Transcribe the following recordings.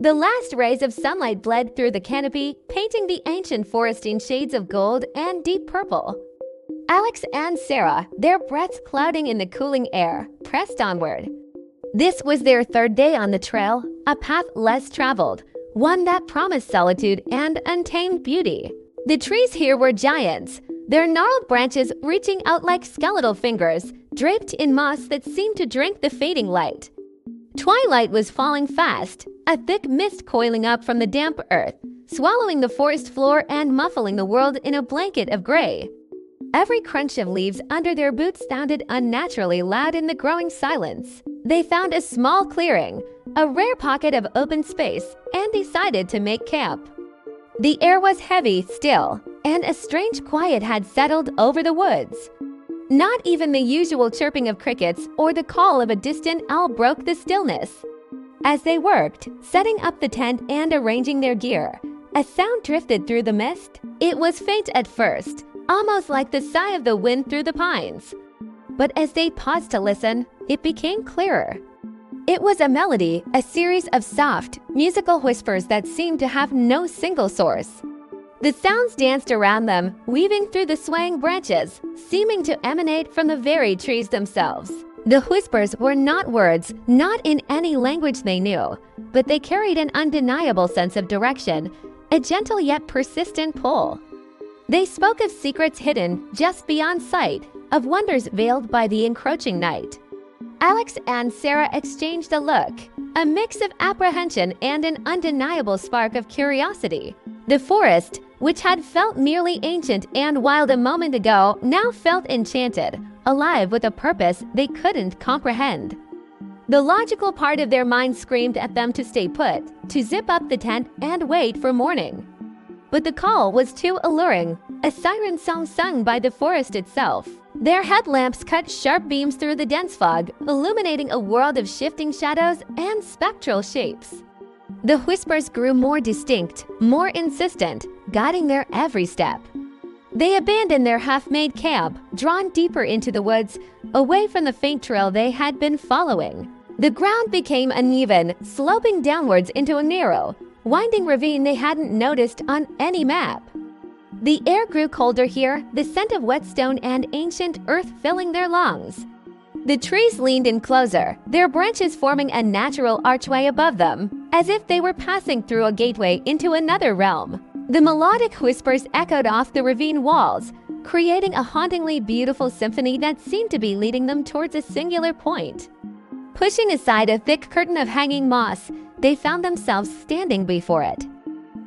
The last rays of sunlight bled through the canopy, painting the ancient forest in shades of gold and deep purple. Alex and Sarah, their breaths clouding in the cooling air, pressed onward. This was their third day on the trail, a path less traveled, one that promised solitude and untamed beauty. The trees here were giants, their gnarled branches reaching out like skeletal fingers, draped in moss that seemed to drink the fading light. Twilight was falling fast, a thick mist coiling up from the damp earth, swallowing the forest floor and muffling the world in a blanket of gray. Every crunch of leaves under their boots sounded unnaturally loud in the growing silence. They found a small clearing, a rare pocket of open space, and decided to make camp. The air was heavy still, and a strange quiet had settled over the woods. Not even the usual chirping of crickets or the call of a distant owl broke the stillness. As they worked, setting up the tent and arranging their gear, a sound drifted through the mist. It was faint at first, almost like the sigh of the wind through the pines. But as they paused to listen, it became clearer. It was a melody, a series of soft, musical whispers that seemed to have no single source. The sounds danced around them, weaving through the swaying branches, seeming to emanate from the very trees themselves. The whispers were not words, not in any language they knew, but they carried an undeniable sense of direction, a gentle yet persistent pull. They spoke of secrets hidden just beyond sight, of wonders veiled by the encroaching night. Alex and Sarah exchanged a look, a mix of apprehension and an undeniable spark of curiosity. The forest, which had felt merely ancient and wild a moment ago, now felt enchanted, alive with a purpose they couldn't comprehend. The logical part of their mind screamed at them to stay put, to zip up the tent and wait for morning. But the call was too alluring, a siren song sung by the forest itself. Their headlamps cut sharp beams through the dense fog, illuminating a world of shifting shadows and spectral shapes. The whispers grew more distinct, more insistent, guiding their every step. They abandoned their half-made camp, drawn deeper into the woods, away from the faint trail they had been following. The ground became uneven, sloping downwards into a narrow, winding ravine they hadn't noticed on any map. The air grew colder here, the scent of whetstone and ancient earth filling their lungs. The trees leaned in closer, their branches forming a natural archway above them, as if they were passing through a gateway into another realm. The melodic whispers echoed off the ravine walls, creating a hauntingly beautiful symphony that seemed to be leading them towards a singular point. Pushing aside a thick curtain of hanging moss, they found themselves standing before it.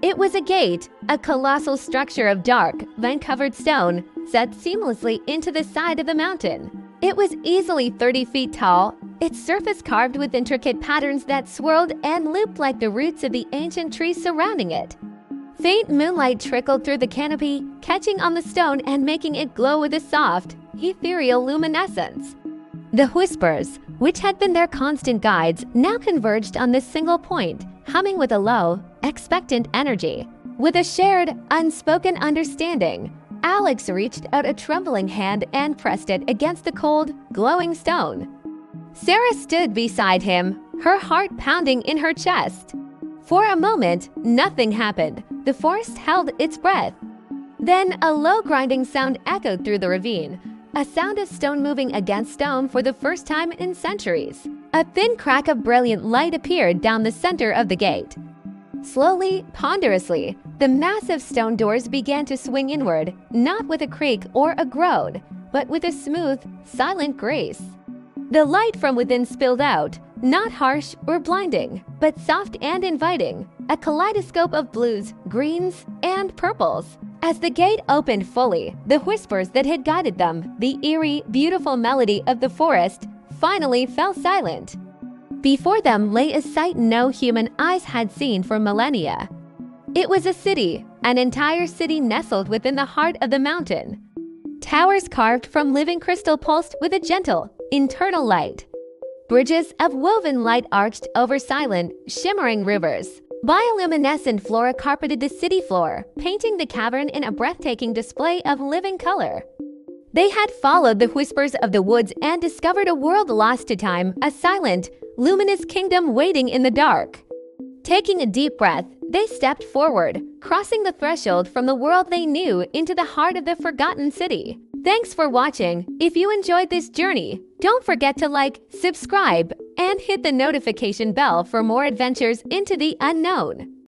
It was a gate, a colossal structure of dark, vine-covered stone, set seamlessly into the side of the mountain. It was easily 30 feet tall, its surface carved with intricate patterns that swirled and looped like the roots of the ancient trees surrounding it. Faint moonlight trickled through the canopy, catching on the stone and making it glow with a soft, ethereal luminescence. The whispers, which had been their constant guides, now converged on this single point, humming with a low, expectant energy. With a shared, unspoken understanding, Alex reached out a trembling hand and pressed it against the cold, glowing stone. Sarah stood beside him, her heart pounding in her chest. For a moment, nothing happened. The forest held its breath. Then a low grinding sound echoed through the ravine, a sound of stone moving against stone for the first time in centuries. A thin crack of brilliant light appeared down the center of the gate. Slowly, ponderously, the massive stone doors began to swing inward, not with a creak or a groan, but with a smooth, silent grace. The light from within spilled out, not harsh or blinding, but soft and inviting, a kaleidoscope of blues, greens, and purples. As the gate opened fully, the whispers that had guided them, the eerie, beautiful melody of the forest, finally fell silent. Before them lay a sight no human eyes had seen for millennia. It was a city, an entire city nestled within the heart of the mountain. Towers carved from living crystal pulsed with a gentle, internal light. Bridges of woven light arched over silent, shimmering rivers. Bioluminescent flora carpeted the city floor, painting the cavern in a breathtaking display of living color. They had followed the whispers of the woods and discovered a world lost to time, a silent, luminous kingdom waiting in the dark. Taking a deep breath, they stepped forward, crossing the threshold from the world they knew into the heart of the forgotten city. Thanks for watching. If you enjoyed this journey, don't forget to like, subscribe, and hit the notification bell for more adventures into the unknown.